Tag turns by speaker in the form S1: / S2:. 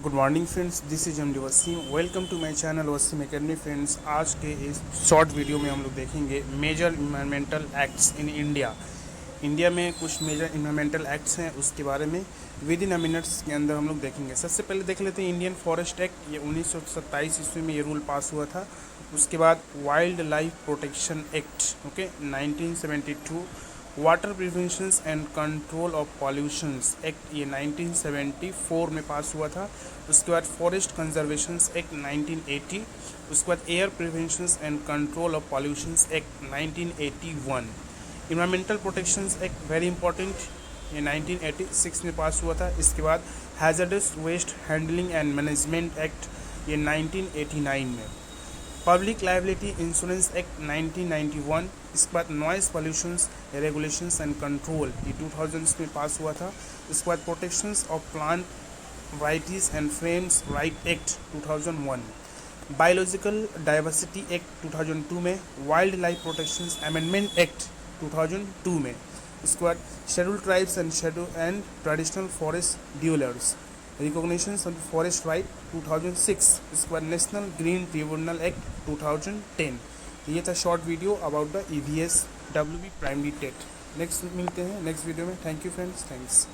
S1: Good morning friends, this is M D Wasim. Welcome to my channel Wasim academy. Friends, आज के इस short video में हम लोग देखेंगे major environmental acts in India. India में कुछ मेजर इन्वायरमेंटल एक्ट्स हैं, उसके बारे में विद इन अ मिनट्स के अंदर हम लोग देखेंगे। सबसे पहले देख लेते हैं इंडियन फॉरेस्ट एक्ट। ये 1927 ईस्वी में ये रूल पास हुआ था। उसके बाद wild life protection act, okay, 1972। Water preventions and control of pollutions act, ये 1974 में पास हुआ था। उसके बाद फॉरेस्ट कंजर्वेशंस एक्ट 1980। उसके बाद air preventions and control of pollutions act 1981। Environmental protections act very important, ये 1986 में पास हुआ था। इसके बाद hazardous waste handling and management act, ये 1989 में। Public liability insurance act 1991। इसके बाद noise pollutions regulations and control, ये 2000 में पास हुआ था। इसके बाद protections of plant varieties and frames right act 2001। Biological diversity act 2002 में। Wild life protections amendment act 2002 में। इसके बाद schedule tribes and traditional forest dwellers recognitions of forest right 2006। इसके बाद नेशनल ग्रीन ट्रिब्यूनल एक्ट 2010। ये था short video about the EVS WB primary TET. Next मिलते हैं नेक्स्ट वीडियो में। Thank you friends, thanks.